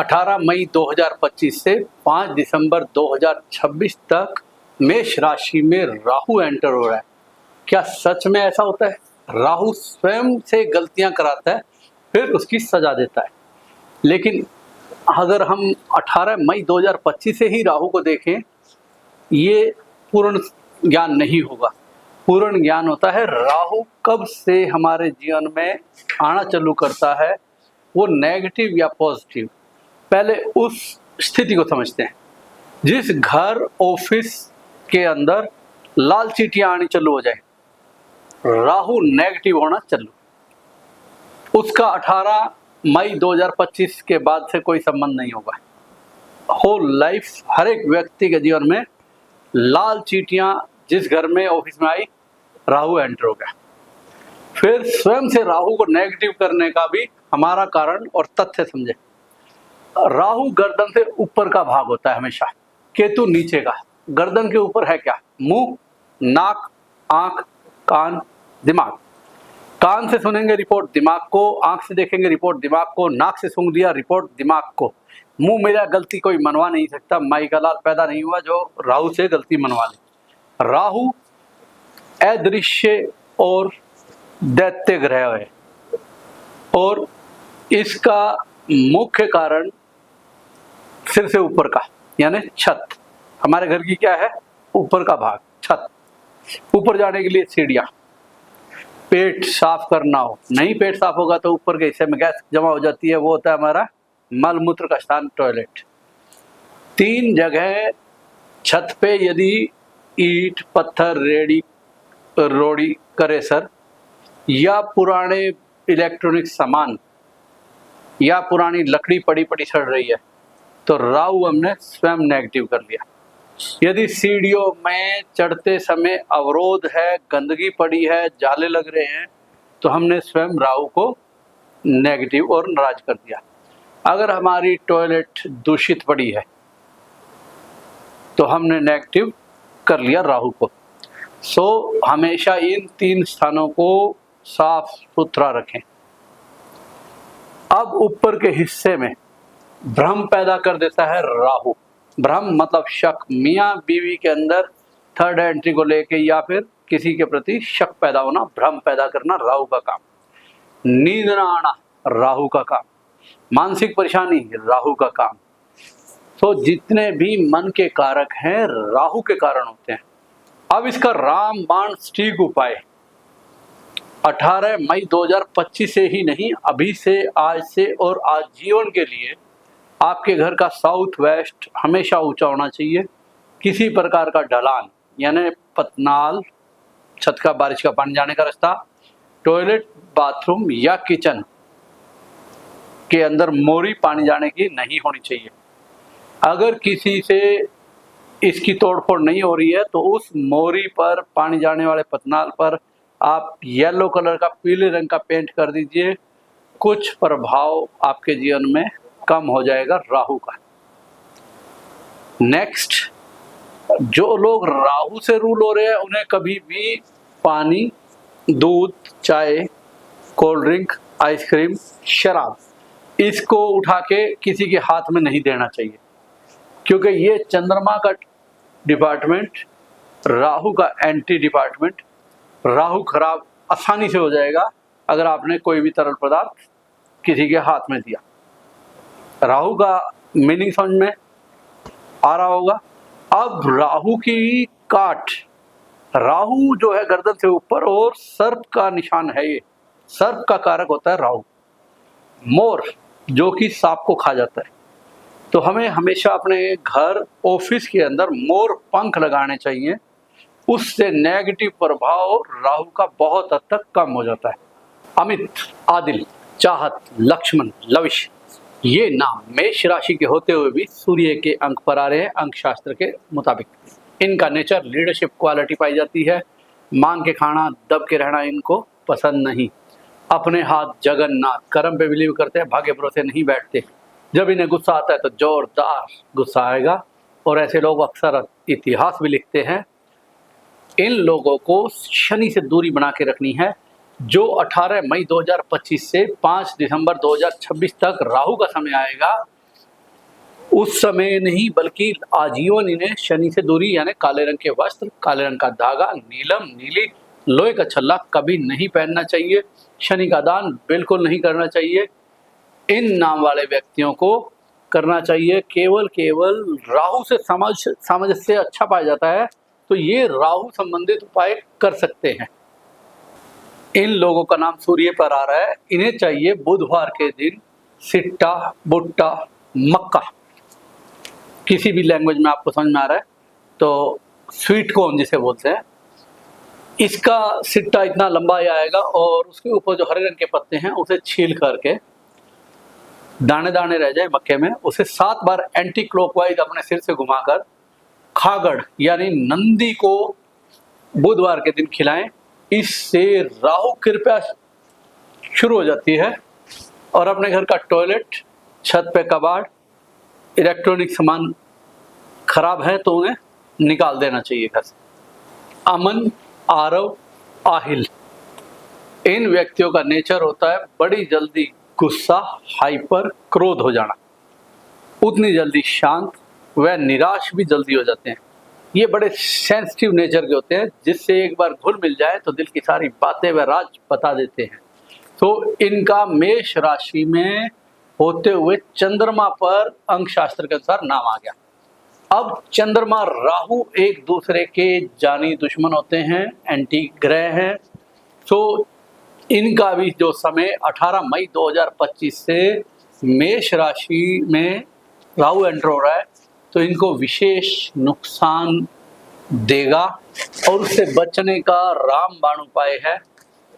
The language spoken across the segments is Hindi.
18 मई 2025 से 5 दिसंबर 2026 तक मेष राशि में राहु एंटर हो रहा है। क्या सच में ऐसा होता है? राहु स्वयं से गलतियां कराता है, फिर उसकी सजा देता है। लेकिन अगर हम 18 मई 2025 से ही राहु को देखें, ये पूर्ण ज्ञान नहीं होगा। पूर्ण ज्ञान होता है राहु कब से हमारे जीवन में आना चालू करता है, वो नेगेटिव या पॉजिटिव। पहले उस स्थिति को समझते हैं। जिस घर ऑफिस के अंदर लाल चींटियां आनी चालू हो जाए, राहु नेगेटिव होना चालू, उसका 18 मई 2025 के बाद से कोई संबंध नहीं होगा। होल लाइफ हर एक व्यक्ति के जीवन में लाल चींटियां जिस घर में ऑफिस में आई, राहु एंटर हो गया। फिर स्वयं से राहु को नेगेटिव करने का भी हमारा कारण और तथ्य समझे। राहु गर्दन से ऊपर का भाग होता है हमेशा, केतु नीचे का। गर्दन के ऊपर है क्या? मुंह, नाक, आंख, कान, दिमाग। कान से सुनेंगे रिपोर्ट दिमाग को, आंख से देखेंगे रिपोर्ट दिमाग को, नाक से सूंघ लिया रिपोर्ट दिमाग को। मुंह मेरा गलती कोई मनवा नहीं सकता। माई का लाल पैदा नहीं हुआ जो राहु से गलती मनवा ले। राहु अदृश्य और दैत्य ग्रह है और इसका मुख्य कारण सिर से ऊपर का यानी छत। हमारे घर की क्या है? ऊपर का भाग, छत। ऊपर जाने के लिए सीढ़ियां। पेट साफ करना हो, नहीं पेट साफ होगा तो ऊपर के हिस्से में गैस जमा हो जाती है, वो होता है हमारा मल मूत्र का स्थान, टॉयलेट। 3 जगह छत पे यदि ईंट, पत्थर, रोड़ी, करेसर या पुराने इलेक्ट्रॉनिक सामान या पुरानी लकड़ी पड़ी सड़ रही है, तो राहु हमने स्वयं नेगेटिव कर लिया। यदि सीढ़ियों में चढ़ते समय अवरोध है, गंदगी पड़ी है, जाले लग रहे हैं, तो हमने स्वयं राहु को नेगेटिव और नाराज कर दिया। अगर हमारी टॉयलेट दूषित पड़ी है तो हमने नेगेटिव कर लिया राहु को। सो हमेशा इन 3 स्थानों को साफ सुथरा रखें। अब ऊपर के हिस्से में भ्रम पैदा कर देता है राहु। भ्रम मतलब शक। मियाँ बीवी के अंदर थर्ड एंट्री को लेके या फिर किसी के प्रति शक पैदा होना, भ्रम पैदा करना राहु का काम। नींद ना आना राहु का काम। मानसिक परेशानी राहु का काम। तो जितने भी मन के कारक हैं राहु के कारण होते हैं। अब इसका रामबाण सटीक उपाय 18 मई 2025 से ही नहीं, अभी से, आज से और आजीवन के लिए आपके घर का साउथ वेस्ट हमेशा ऊंचा होना चाहिए। किसी प्रकार का ढलान यानी पतनाल, छत का बारिश का पानी जाने का रास्ता, टॉयलेट, बाथरूम या किचन के अंदर मोरी पानी जाने की नहीं होनी चाहिए। अगर किसी से इसकी तोड़फोड़ नहीं हो रही है तो उस मोरी पर, पानी जाने वाले पतनाल पर आप येलो कलर का, पीले रंग का पेंट कर दीजिए। कुछ प्रभाव आपके जीवन में कम हो जाएगा राहु का। नेक्स्ट, जो लोग राहु से रूल हो रहे हैं उन्हें कभी भी पानी, दूध, चाय, कोल्ड ड्रिंक, आइसक्रीम, शराब, इसको उठा के किसी के हाथ में नहीं देना चाहिए, क्योंकि ये चंद्रमा का डिपार्टमेंट, राहु का एंटी डिपार्टमेंट। राहु खराब आसानी से हो जाएगा अगर आपने कोई भी तरल पदार्थ किसी के हाथ में दिया। राहु का मीनिंग समझ में आ रहा होगा। अब राहु की काट, राहु जो है गर्दन से ऊपर और सर्प का निशान है। ये सर्प का कारक होता है राहु। मोर जो कि सांप को खा जाता है, तो हमें हमेशा अपने घर, ऑफिस के अंदर मोर पंख लगाने चाहिए। उससे नेगेटिव प्रभाव राहु का बहुत हद तक कम हो जाता है। अमित, आदिल, चाहत, लक्ष्मण, लविश, ये नाम मेष राशि के होते हुए भी सूर्य के अंक पर आ रहे हैं अंक शास्त्र के मुताबिक। इनका नेचर लीडरशिप क्वालिटी पाई जाती है। मांग के खाना, दब के रहना इनको पसंद नहीं। अपने हाथ जगन्नाथ, कर्म पे बिलीव करते हैं, भाग्य भरोसे नहीं बैठते। जब इन्हें गुस्सा आता है तो जोरदार गुस्सा आएगा और ऐसे लोग अक्सर इतिहास भी लिखते हैं। इन लोगों को शनि से दूरी बना के रखनी है। जो 18 मई 2025 से 5 दिसंबर 2026 तक राहु का समय आएगा, उस समय नहीं बल्कि आजीवन इन्हें शनि से दूरी यानी काले रंग के वस्त्र, काले रंग का धागा, नीलम, नीली, लोहे का छल्ला कभी नहीं पहनना चाहिए। शनि का दान बिल्कुल नहीं करना चाहिए। इन नाम वाले व्यक्तियों को करना चाहिए। केवल राहु से सामंजस्य अच्छा पाया जाता है, तो ये राहु संबंधित उपाय कर सकते हैं। इन लोगों का नाम सूर्य पर आ रहा है। इन्हें चाहिए बुधवार के दिन सिट्टा, बुट्टा, मक्का, किसी भी लैंग्वेज में आपको समझ में आ रहा है तो स्वीट कॉर्न जिसे बोलते हैं, इसका सिट्टा इतना लंबा ही आएगा और उसके ऊपर जो हरे रंग के पत्ते हैं उसे छील करके दाने दाने रह जाए मक्के में, उसे 7 बार एंटी क्लॉकवाइज अपने सिर से घुमाकर खागड़ यानी नंदी को बुधवार के दिन खिलाएं। इससे राहु कृपा शुरू हो जाती है और अपने घर का टॉयलेट, छत पे कबाड़, इलेक्ट्रॉनिक सामान खराब है तो उन्हें निकाल देना चाहिए घर से। अमन, आरव, आहिल, इन व्यक्तियों का नेचर होता है बड़ी जल्दी गुस्सा, हाइपर, क्रोध हो जाना, उतनी जल्दी शांत व निराश भी जल्दी हो जाते हैं। ये बड़े सेंसिटिव नेचर के होते हैं, जिससे एक बार घुल मिल जाए तो दिल की सारी बातें व राज बता देते हैं। तो इनका मेष राशि में होते हुए चंद्रमा पर अंक शास्त्र के अनुसार नाम आ गया। अब चंद्रमा राहु एक दूसरे के जानी दुश्मन होते हैं, एंटी ग्रह हैं। तो इनका भी जो समय 18 मई 2025 से मेष राशि में राहु एंटर हो रहा है, तो इनको विशेष नुकसान देगा और उससे बचने का रामबाण उपाय है,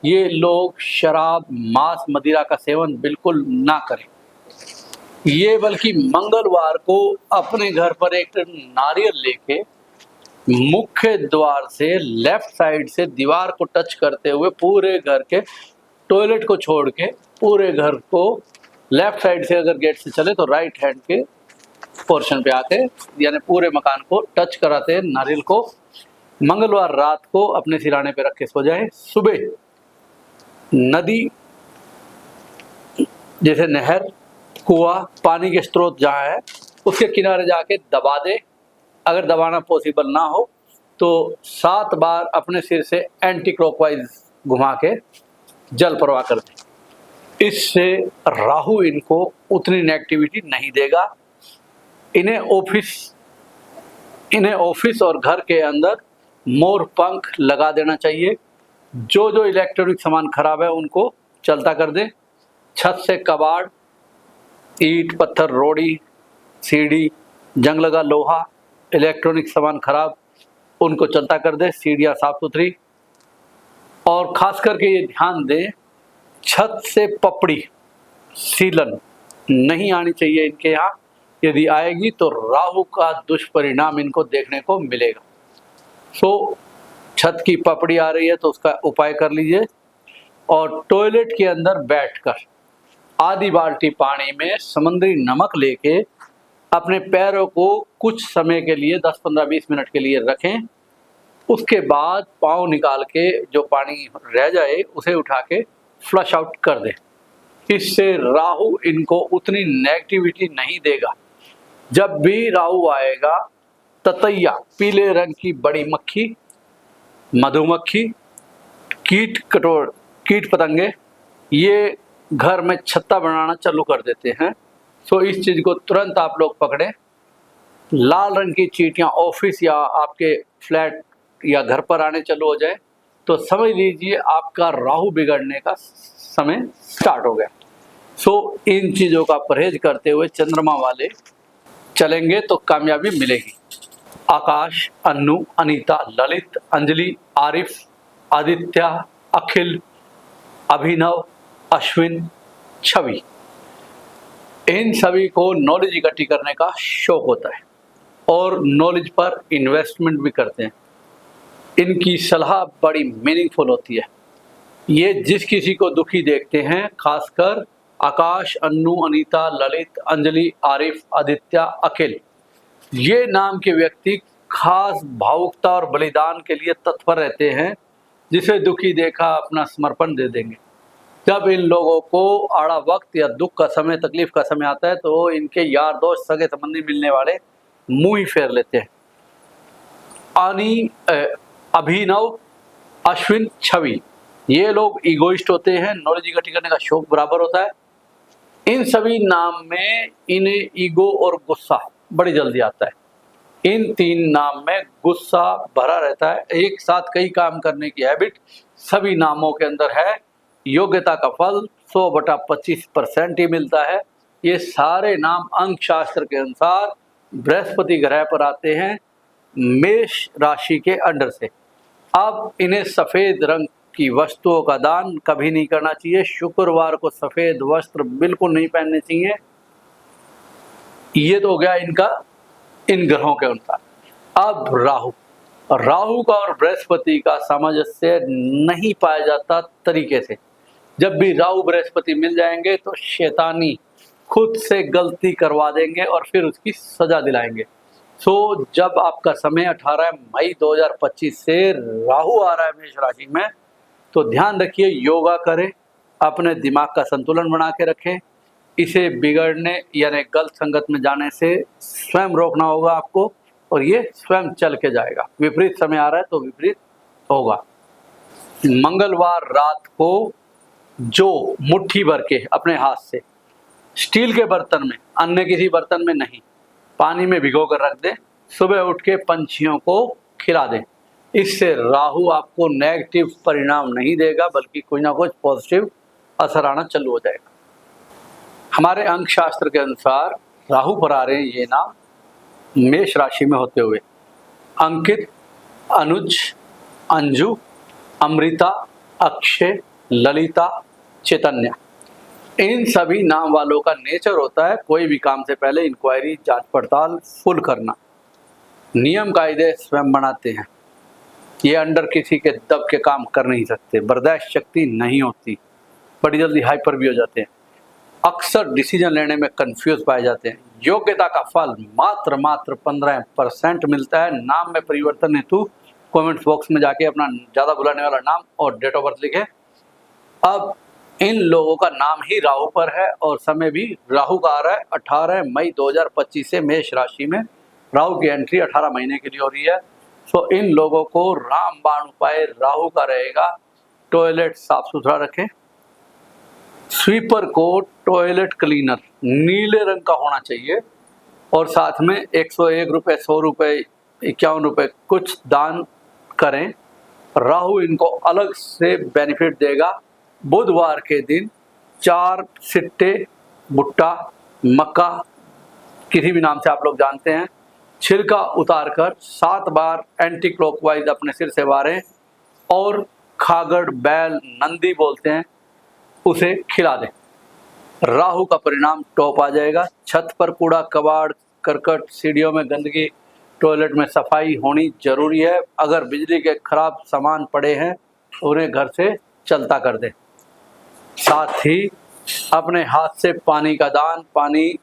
ये लोग शराब, मांस, मदिरा का सेवन बिल्कुल ना करें। ये बल्कि मंगलवार को अपने घर पर एक नारियल लेके मुख्य द्वार से लेफ्ट साइड से दीवार को टच करते हुए पूरे घर के, टॉयलेट को छोड़ के पूरे घर को लेफ्ट साइड से अगर गेट से चले तो राइट हैंड के पोर्शन पे आके यानी पूरे मकान को टच कराते हैं नारियल को। मंगलवार रात को अपने सिराने पे रख के सो जाए। सुबह नदी जैसे नहर, कुआं, पानी के स्रोत जहाँ है उसके किनारे जाके दबा दे। अगर दबाना पॉसिबल ना हो तो 7 बार अपने सिर से एंटी क्लॉकवाइज घुमा के जल प्रवाह कर दे। इससे राहु इनको उतनी नेगेटिविटी नहीं देगा। इन्हें ऑफिस और घर के अंदर मोर पंख लगा देना चाहिए। जो इलेक्ट्रॉनिक सामान खराब है उनको चलता कर दे। छत से कबाड़, ईंट, पत्थर, रोड़ी, सीढ़ी, जंग लगा लोहा, इलेक्ट्रॉनिक सामान खराब, उनको चलता कर दे। सीढ़ियाँ साफ सुथरी, और खास करके ये ध्यान दें छत से पपड़ी, सीलन नहीं आनी चाहिए इनके यहाँ। यदि आएगी तो राहु का दुष्परिणाम इनको देखने को मिलेगा। सो छत की पपड़ी आ रही है तो उसका उपाय कर लीजिए। और टॉयलेट के अंदर बैठकर आधी बाल्टी पानी में समुद्री नमक लेके अपने पैरों को कुछ समय के लिए 10-15-20 मिनट के लिए रखें। उसके बाद पाँव निकाल के जो पानी रह जाए उसे उठा के फ्लश आउट कर दें। इससे राहु इनको उतनी नेगेटिविटी नहीं देगा। जब भी राहु आएगा, ततैया, पीले रंग की बड़ी मक्खी, मधुमक्खी, कीट पतंगे ये घर में छत्ता बनाना चालू कर देते हैं। सो इस चीज़ को तुरंत आप लोग पकड़ें। लाल रंग की चींटियाँ ऑफिस या आपके फ्लैट या घर पर आने चालू हो जाए तो समझ लीजिए आपका राहु बिगड़ने का समय स्टार्ट हो गया। सो इन चीज़ों का परहेज करते हुए चंद्रमा वाले चलेंगे तो कामयाबी मिलेगी। आकाश, अन्नू, अनीता, ललित, अंजलि, आरिफ, आदित्य, अखिल, अभिनव, अश्विन, छवि, इन सभी को नॉलेज इकट्ठी करने का शौक होता है और नॉलेज पर इन्वेस्टमेंट भी करते हैं। इनकी सलाह बड़ी मीनिंगफुल होती है। ये जिस किसी को दुखी देखते हैं, खासकर आकाश, अन्नू, अनीता, ललित, अंजलि, आरिफ, आदित्य, अखिल, ये नाम के व्यक्ति खास भावुकता और बलिदान के लिए तत्पर रहते हैं। जिसे दुखी देखा अपना समर्पण दे देंगे। जब इन लोगों को आड़ा वक्त या दुख का समय, तकलीफ का समय आता है तो इनके यार दोस्त, सगे संबंधी मिलने वाले मुंह ही फेर लेते हैं। अभिनव, अश्विन, छवि, ये लोग इगोइस्ट होते हैं, नॉलेज इकट्ठी करने का शौक बराबर होता है। इन सभी नाम में इन्हें ईगो और गुस्सा बड़ी जल्दी आता है। इन 3 नाम में गुस्सा भरा रहता है। एक साथ कई काम करने की हैबिट सभी नामों के अंदर है। योग्यता का फल 100/25% ही मिलता है। ये सारे नाम अंक शास्त्र के अनुसार बृहस्पति ग्रह पर आते हैं, मेष राशि के अंडर से। अब इन्हें सफेद रंग की वस्तुओं का दान कभी नहीं करना चाहिए। शुक्रवार को सफेद वस्त्र बिल्कुल नहीं पहनने चाहिए। ये तो हो गया इनका इन ग्रहों के अनुसार। अब राहु का और बृहस्पति का सामंजस्य नहीं पाया जाता तरीके से। जब भी राहु बृहस्पति मिल जाएंगे तो शैतानी खुद से गलती करवा देंगे और फिर उसकी सजा दिलाएंगे। तो जब आपका समय 18 मई 2025 से राहु आ रहा है मेष राशि में, तो ध्यान रखिए, योगा करें, अपने दिमाग का संतुलन बना के रखें। इसे बिगड़ने यानी गलत संगत में जाने से स्वयं रोकना होगा आपको, और ये स्वयं चल के जाएगा। विपरीत समय आ रहा है तो विपरीत होगा। मंगलवार रात को जो मुट्ठी भर के अपने हाथ से स्टील के बर्तन में, अन्य किसी बर्तन में नहीं, पानी में भिगो कर रख दें, सुबह उठ के पंछियों को खिला दें। इससे राहु आपको नेगेटिव परिणाम नहीं देगा, बल्कि कुछ ना कुछ पॉजिटिव असर आना चालू हो जाएगा। हमारे अंक शास्त्र के अनुसार राहु पर आ रहे हैं ये नाम मेष राशि में होते हुए: अंकित, अनुज, अंजू, अमृता, अक्षय, ललिता, चैतन्य। इन सभी नाम वालों का नेचर होता है कोई भी काम से पहले इंक्वायरी, जांच पड़ताल फुल करना। नियम कायदे स्वयं बनाते हैं। ये अंडर किसी के दब के काम कर नहीं सकते, बर्दाश्त शक्ति नहीं होती, बड़ी जल्दी हाइपर भी हो जाते हैं, अक्सर डिसीजन लेने में कंफ्यूज पाए जाते हैं। योग्यता का फल मात्र 15% मिलता है। नाम में परिवर्तन हेतु कमेंट्स बॉक्स में जाके अपना ज़्यादा बुलाने वाला नाम और डेट ऑफ बर्थ लिखें। अब इन लोगों का नाम ही राहु पर है और समय भी राहु का आ रहा है 18 मई 2025 से मेष राशि में। राहु की एंट्री 18 महीने के लिए हो रही है। सो इन लोगों को रामबाण उपाय राहु का रहेगा। टॉयलेट साफ सुथरा रखें। स्वीपर को टॉयलेट क्लीनर नीले रंग का होना चाहिए और साथ में 101 रुपये, 100 रुपये, 51 रुपये कुछ दान करें। राहु इनको अलग से बेनिफिट देगा। बुधवार के दिन 4 सिट्टे भुट्टा, मक्का, किसी भी नाम से आप लोग जानते हैं, छिलका उतारकर 7 बार एंटी क्लॉकवाइज अपने सिर से वारें और खागड़, बैल, नंदी बोलते हैं, उसे खिला दें। राहु का परिणाम टॉप आ जाएगा। छत पर कूड़ा कबाड़, करकट, सीढ़ियों में गंदगी, टॉयलेट में सफाई होनी जरूरी है। अगर बिजली के खराब सामान पड़े हैं उन्हें घर से चलता कर दें। साथ ही अपने हाथ से पानी का दान, पानी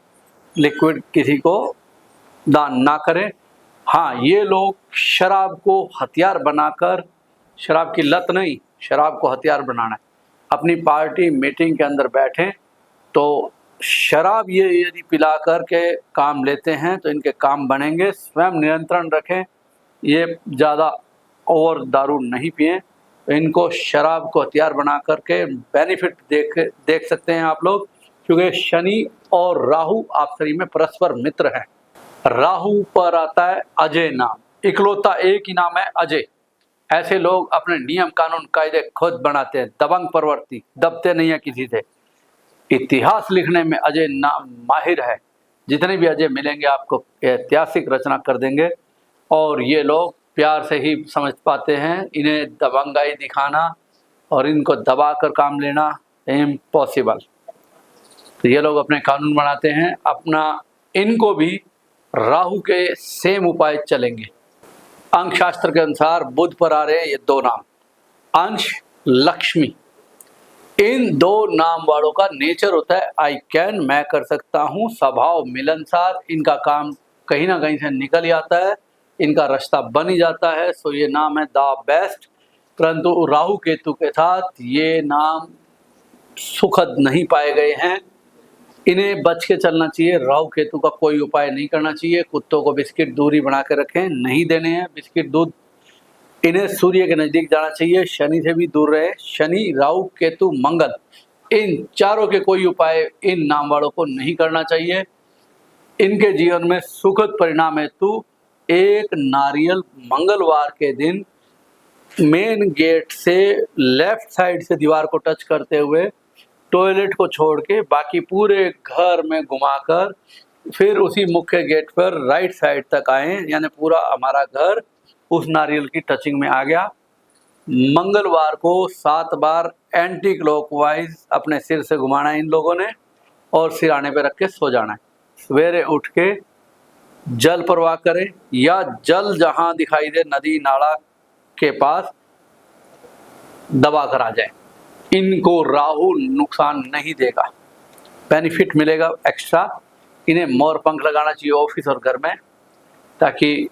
लिक्विड किसी को दान ना करें। हाँ, ये लोग शराब को हथियार बनाकर, शराब की लत नहीं, शराब को हथियार बनाना है, अपनी पार्टी मीटिंग के अंदर बैठें तो शराब ये यदि पिला कर के काम लेते हैं तो इनके काम बनेंगे। स्वयं नियंत्रण रखें, ये ज़्यादा और दारू नहीं पिएं। इनको शराब को हथियार बना करके बेनिफिट देख सकते हैं आप लोग, क्योंकि शनि और राहु आपसरी में परस्पर मित्र हैं। राहु पर आता है अजय नाम, इकलौता एक ही नाम है अजय। ऐसे लोग अपने नियम कानून कायदे खुद बनाते हैं, दबंग प्रवृत्ति, दबते नहीं है किसी से। इतिहास लिखने में अजय नाम माहिर है। जितने भी अजय मिलेंगे आपको ऐतिहासिक रचना कर देंगे। और ये लोग प्यार से ही समझ पाते हैं, इन्हें दबंगाई दिखाना और इनको दबा कर काम लेना इम्पॉसिबल। तो ये लोग अपने कानून बनाते हैं अपना। इनको भी राहु के सेम उपाय चलेंगे। अंक शास्त्र के अनुसार बुध पर आ रहे हैं ये 2 नाम, अंश, लक्ष्मी। इन 2 नाम वालों का नेचर होता है आई कैन, मैं कर सकता हूँ, स्वभाव मिलनसार। इनका काम कहीं ना कहीं से निकल ही आता है, इनका रिश्ता बन ही जाता है। सो ये नाम है द बेस्ट। परंतु राहु केतु के साथ ये नाम सुखद नहीं पाए गए हैं। इन्हें बच के चलना चाहिए। राहु केतु का कोई उपाय नहीं करना चाहिए। कुत्तों को बिस्किट दूरी बना के रखें, नहीं देने हैं बिस्किट दूध। इन्हें सूर्य के नजदीक जाना चाहिए, शनि से भी दूर रहे। शनि, राहु, केतु, मंगल, इन चारों के कोई उपाय इन नाम वालों को नहीं करना चाहिए। इनके जीवन में सुखद परिणाम हेतु एक नारियल मंगलवार के दिन मेन गेट से लेफ्ट साइड से दीवार को टच करते हुए टॉयलेट को छोड़ के बाकी पूरे घर में घुमाकर फिर उसी मुख्य गेट पर राइट साइड तक आए, यानी पूरा हमारा घर उस नारियल की टचिंग में आ गया। मंगलवार को 7 बार एंटी क्लॉकवाइज अपने सिर से घुमाना है इन लोगों ने, और सिरहाने पे रख के सो जाना है। सवेरे उठ के जल प्रवाह करें, या जल जहां दिखाई दे नदी नाला के पास दबा कर आ जाए। इनको राहु नुकसान नहीं देगा, बेनिफिट मिलेगा एक्स्ट्रा। इन्हें मोर पंख लगाना चाहिए ऑफिस और घर में, ताकि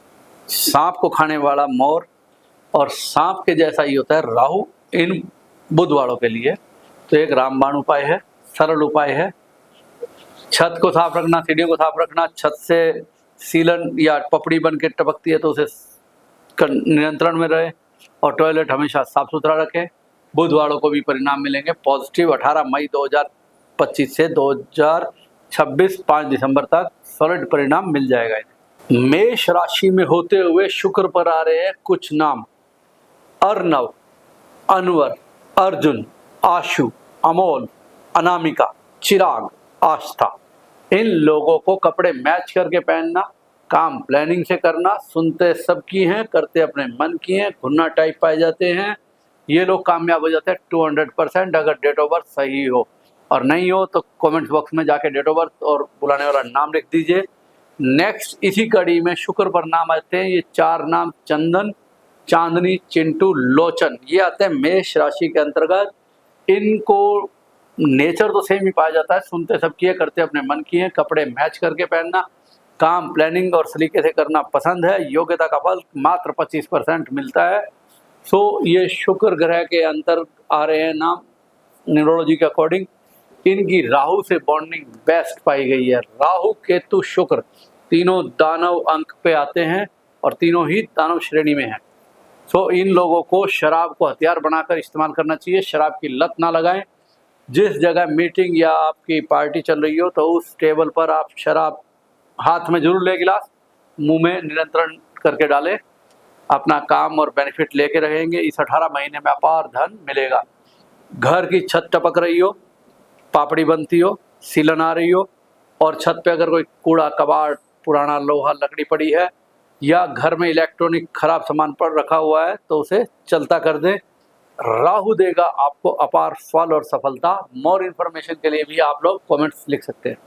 सांप को खाने वाला मोर, और सांप के जैसा ही होता है राहु इन बुध वालों के लिए। तो एक रामबाण उपाय है, सरल उपाय है। छत को साफ रखना, सीढ़ियों को साफ रखना। छत से सीलन या पपड़ी बन के टपकती है तो उसे नियंत्रण में रहे, और टॉयलेट हमेशा साफ सुथरा रखें। बुध वालों को भी परिणाम मिलेंगे पॉजिटिव। 18 मई 2025 से 2026 5 दिसंबर तक सॉलिड परिणाम मिल जाएगा। मेष राशि में होते हुए शुक्र पर आ रहे हैं कुछ नाम: अर्नव, अनवर, अर्जुन, आशु, अमोल, अनामिका, चिराग, आस्था। इन लोगों को कपड़े मैच करके पहनना, काम प्लानिंग से करना, सुनते सबकी हैं, करते अपने मन की हैं, घुन्ना टाइप पाए जाते हैं। ये लोग कामयाब हो जाते हैं 200%, अगर डेट ऑफ बर्थ सही हो। और नहीं हो तो कमेंट्स बॉक्स में जाके डेट ऑफ बर्थ और बुलाने वाला नाम लिख दीजिए। नेक्स्ट इसी कड़ी में शुक्र पर नाम आते हैं, ये 4 नाम: चंदन, चांदनी, चिंटू, लोचन। ये आते हैं मेष राशि के अंतर्गत। इनको नेचर तो सेम ही पाया जाता है, सुनते सबकी है, करते अपने मन की है, कपड़े मैच करके पहनना, काम प्लानिंग और सलीके से करना पसंद है। योग्यता का फल मात्र 25% मिलता है। सो ये शुक्र ग्रह के अंतर आ रहे हैं नाम न्यूरोलॉजी के अकॉर्डिंग। इनकी राहु से बॉन्डिंग बेस्ट पाई गई है। राहु, केतु, शुक्र तीनों दानव अंक पे आते हैं और तीनों ही दानव श्रेणी में हैं। सो इन लोगों को शराब को हथियार बनाकर इस्तेमाल करना चाहिए। शराब की लत ना लगाएं। जिस जगह मीटिंग या आपकी पार्टी चल रही हो तो उस टेबल पर आप शराब हाथ में जरूर ले, गिलास मुंह में नियंत्रण करके डालें। अपना काम और बेनिफिट लेके रहेंगे। इस 18 महीने में अपार धन मिलेगा। घर की छत टपक रही हो, पापड़ी बनती हो, सीलन आ रही हो, और छत पे अगर कोई कूड़ा कबाड़, पुराना लोहा, लकड़ी पड़ी है, या घर में इलेक्ट्रॉनिक खराब सामान पर रखा हुआ है तो उसे चलता कर दें। राहु देगा आपको अपार फल और सफलता। मोर इन्फॉर्मेशन के लिए भी आप लोग कमेंट्स लिख सकते हैं।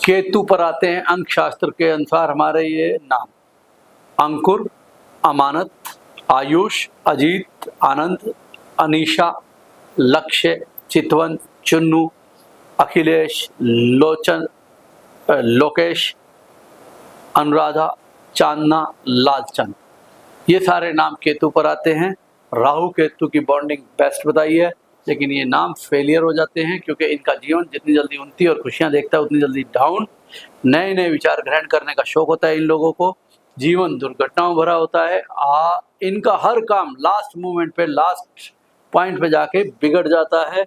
केतु पर आते हैं। अंक शास्त्र के अनुसार हमारे ये नाम: अंकुर, अमानत, आयुष, अजीत, आनंद, अनीशा, लक्ष्य, चितवन, चुन्नू, अखिलेश, लोचन, लोकेश, अनुराधा, चांदना, लालचंद। ये सारे नाम केतु पर आते हैं। राहु केतु की बॉन्डिंग बेस्ट बताई है, लेकिन ये नाम फेलियर हो जाते हैं क्योंकि इनका जीवन जितनी जल्दी उन्नति और खुशियां देखता है उतनी जल्दी डाउन। नए नए विचार ग्रहण करने का शौक होता है इन लोगों को। जीवन दुर्घटनाओं भरा होता है। इनका हर काम लास्ट मोमेंट पे, लास्ट पॉइंट पे जाके बिगड़ जाता है।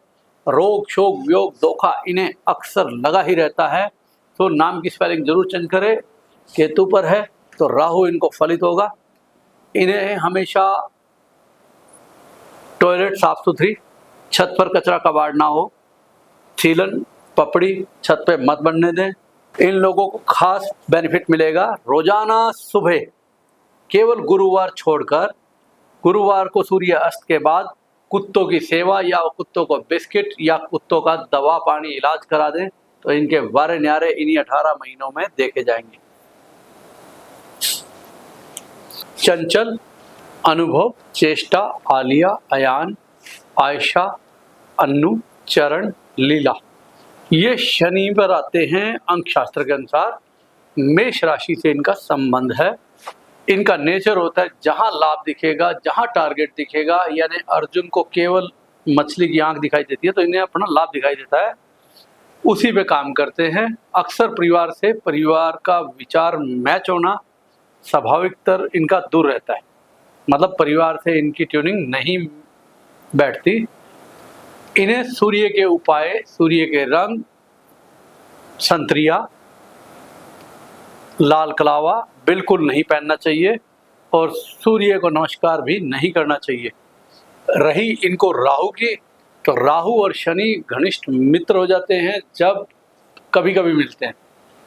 रोग, शोक, वियोग, धोखा इन्हें अक्सर लगा ही रहता है। तो नाम की स्पेलिंग जरूर चेंज करें। केतु पर है तो राहु इनको फलित होगा। इन्हें हमेशा टॉयलेट साफ सुथरी, छत पर कचरा कबाड़ ना हो, सीलन, पपड़ी छत पे मत बनने दें। इन लोगों को खास बेनिफिट मिलेगा। रोजाना सुबह केवल गुरुवार छोड़कर, गुरुवार को सूर्य अस्त के बाद कुत्तों की सेवा या कुत्तों को बिस्किट या कुत्तों का दवा पानी इलाज करा दें तो इनके वारे न्यारे इन्हीं 18 महीनों में देखे जाएंगे। चंचल, अनुभव, चेष्टा, आलिया, अयान, आयशा, अन्नू, चरण, लीला, ये शनि पर आते हैं। अंक शास्त्र के अनुसार मेष राशि से इनका संबंध है। इनका नेचर होता है जहां लाभ दिखेगा, जहां टारगेट दिखेगा, यानी अर्जुन को केवल मछली की आंख दिखाई देती है, तो इन्हें अपना लाभ दिखाई देता है, उसी पे काम करते हैं। अक्सर परिवार से परिवार का विचार मैच होना स्वाभाविकतर इनका दूर रहता है, मतलब परिवार से इनकी ट्यूनिंग नहीं बैठती। इन्हें सूर्य के उपाय, सूर्य के रंग, संतरिया, लाल कलावा बिल्कुल नहीं पहनना चाहिए और सूर्य को नमस्कार भी नहीं करना चाहिए। रही इनको राहु की, तो राहु और शनि घनिष्ठ मित्र हो जाते हैं जब कभी कभी मिलते हैं,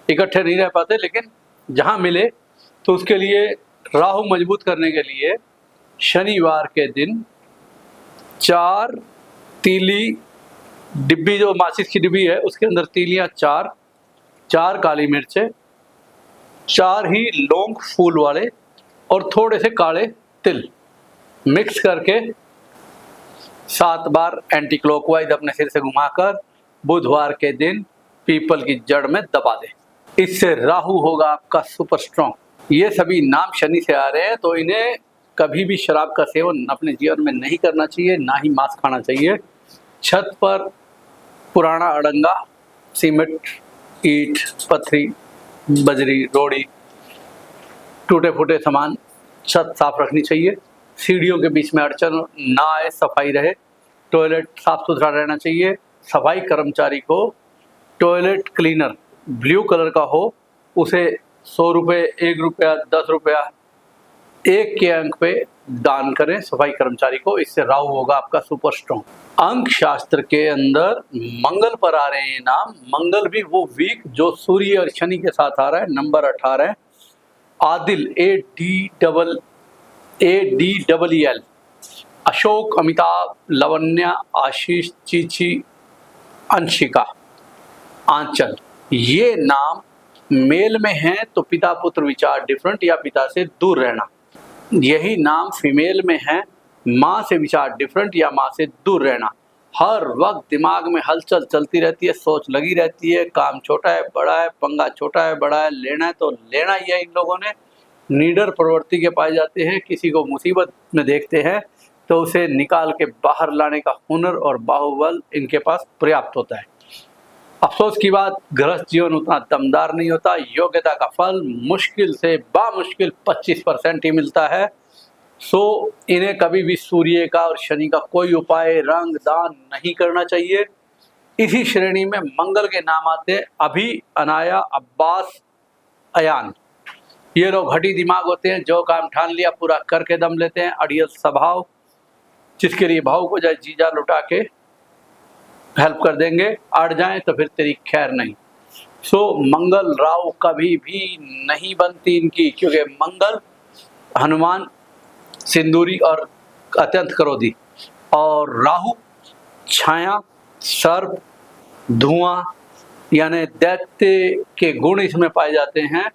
इकट्ठे नहीं रह पाते, लेकिन जहाँ मिले तो उसके लिए राहु मजबूत करने के लिए शनिवार के दिन 4 तीली डिब्बी, जो माचिस की डिब्बी है उसके अंदर तीलियां 4 काली मिर्चें, 4 ही लौंग फूल वाले और थोड़े से काले तिल मिक्स करके 7 बार एंटी क्लॉकवाइज अपने सिर से घुमाकर बुधवार के दिन पीपल की जड़ में दबा दें। इससे राहु होगा आपका सुपर स्ट्रॉन्ग। ये सभी नाम शनि से आ रहे हैं, तो इन्हें कभी भी शराब का सेवन अपने जीवन में नहीं करना चाहिए, ना ही मांस खाना चाहिए। छत पर पुराना अड़ंगा, सीमेंट, ईंट, पत्थरी, बजरी, रोड़ी, टूटे फूटे सामान, छत साफ रखनी चाहिए। सीढ़ियों के बीच में अड़चन ना आए, सफाई रहे। टॉयलेट साफ सुथरा रहना चाहिए। सफाई कर्मचारी को टॉयलेट क्लीनर ब्लू कलर का हो, उसे 100 रुपये, 1 रुपया, 10 रुपया, 1 के अंक पे दान करें सफाई कर्मचारी को। इससे राहु होगा आपका सुपर स्ट्रॉन्ग। अंक शास्त्र के अंदर मंगल पर आ रहे हैं ये नाम। मंगल भी वो वीक जो सूर्य और शनि के साथ आ रहा है। नंबर 18 आदिल, ADEEL, अशोक, अमिताभ, लवण्या, आशीष, चीची, अंशिका, आंचल। ये नाम मेल में हैं तो पिता पुत्र विचार डिफरेंट या पिता से दूर रहना। यही नाम फीमेल में है, माँ से विचार डिफरेंट या माँ से दूर रहना। हर वक्त दिमाग में हलचल चलती रहती है, सोच लगी रहती है, काम छोटा है बड़ा है, पंगा छोटा है बड़ा है, लेना है तो लेना ही है। इन लोगों ने नीडर प्रवृत्ति के पाए जाते हैं। किसी को मुसीबत में देखते हैं तो उसे निकाल के बाहर लाने का हुनर और बाहुबल इनके पास पर्याप्त होता है। अफसोस की बात, गृहस्थ जीवन उतना दमदार नहीं होता। योग्यता का फल मुश्किल से बामुश्किल 25% ही मिलता है। सो इन्हें कभी भी सूर्य का और शनि का कोई उपाय, रंग, दान नहीं करना चाहिए। इसी श्रेणी में मंगल के नाम आते हैं अभी, अनाया, अब्बास, अयान। ये लोग हठी दिमाग होते हैं, जो काम ठान लिया पूरा करके दम लेते हैं। अड़ियल स्वभाव, जिसके लिए भाव को जाए जीजा लुटा के हेल्प कर देंगे, अड़ जाएं तो फिर तेरी खैर नहीं। सो मंगल राव कभी भी नहीं बनती इनकी, क्योंकि मंगल हनुमान, सिंदूरी और अत्यंत क्रोधी, और राहु छाया, सर्प, धुआं, यानी दैत्य के गुण इसमें पाए जाते हैं।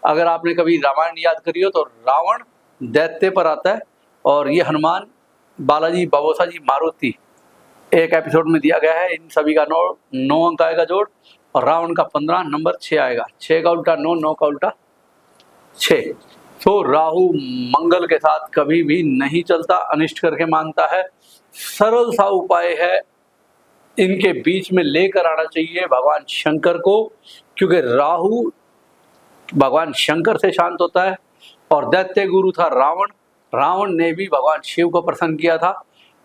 अगर आपने कभी रामायण याद करी हो तो रावण दैत्य पर आता है और ये हनुमान, बालाजी, बाबोसा जी, मारुति एक एपिसोड में दिया गया है। इन सभी का 9 अंक आएगा जोड़, और रावण का 15, नंबर 6 आएगा। 6 का उल्टा 9, 9 का उल्टा 6। तो राहु मंगल के साथ कभी भी नहीं चलता, अनिष्ट करके मानता है। सरल सा उपाय है, इनके बीच में लेकर आना चाहिए भगवान शंकर को, क्योंकि राहु भगवान शंकर से शांत होता है। और दैत्य गुरु था रावण, रावण ने भी भगवान शिव को प्रसन्न किया था।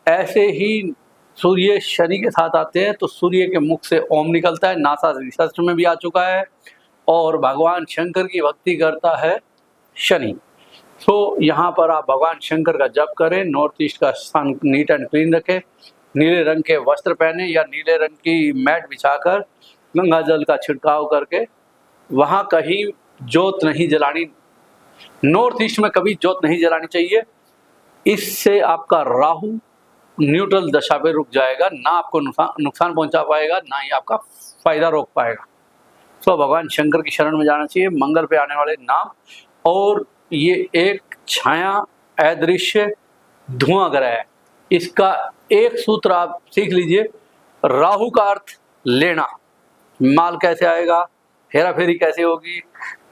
ऐसे ही सूर्य शनि के साथ आते हैं तो सूर्य के मुख से ओम निकलता है, नासा रिसर्च में भी आ चुका है। और भगवान शंकर की भक्ति करता है शनि। तो यहाँ पर आप भगवान शंकर का जप करें, नॉर्थ ईस्ट का स्थान नीट एंड क्लीन रखें, नीले रंग के वस्त्र पहने या नीले रंग की मैट बिछाकर गंगा जल का छिड़काव करके वहाँ कहीं जोत नहीं जलानी। नॉर्थ ईस्ट में कभी जोत नहीं जलानी चाहिए। इससे आपका राहु न्यूट्रल दशा पे रुक जाएगा, ना आपको नुकसान पहुंचा पाएगा, ना ही आपका फायदा रोक पाएगा। तो भगवान शंकर की शरण में जाना चाहिए। मंगल पे आने वाले नाम, और ये एक छाया, अदृश्य, धुआं ग्रह है। इसका एक सूत्र आप सीख लीजिए। राहु का अर्थ लेना, माल कैसे आएगा, हेरा फेरी कैसे होगी,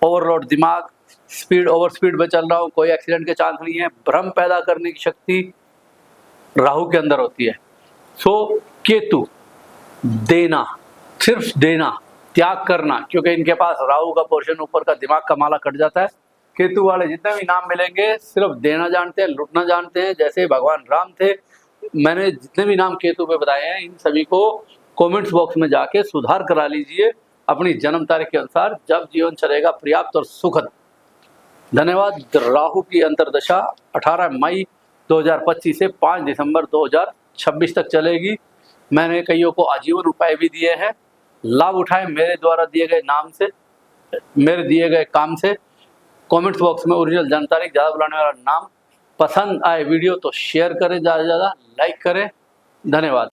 ओवरलोड दिमाग, स्पीड, ओवर स्पीड में चल रहा हूँ, कोई एक्सीडेंट के चांस नहीं है। भ्रम पैदा करने की शक्ति राहु के अंदर होती है। सो केतु देना, सिर्फ देना, त्याग करना, क्योंकि इनके पास राहु का पोर्शन ऊपर का दिमाग का माला कट जाता है। केतु वाले जितने भी नाम मिलेंगे सिर्फ देना जानते हैं, लुटना जानते हैं, जैसे भगवान राम थे। मैंने जितने भी नाम केतु पे बताए हैं इन सभी को कमेंट्स बॉक्स में जाके सुधार करा लीजिए अपनी जन्म तारीख के अनुसार, जब जीवन चलेगा पर्याप्त और सुखद। धन्यवाद। राहु की अंतर्दशा 18 मई 2025 से 5 दिसंबर 2026 तक चलेगी। मैंने कईयों को आजीवन उपाय भी दिए हैं, लाभ उठाएं मेरे द्वारा दिए गए नाम से, मेरे दिए गए काम से। कमेंट्स बॉक्स में ओरिजिनल जन्म तारीख, ज़्यादा बुलाने वाला नाम। पसंद आए वीडियो तो शेयर करें, ज़्यादा से ज़्यादा लाइक करें। धन्यवाद।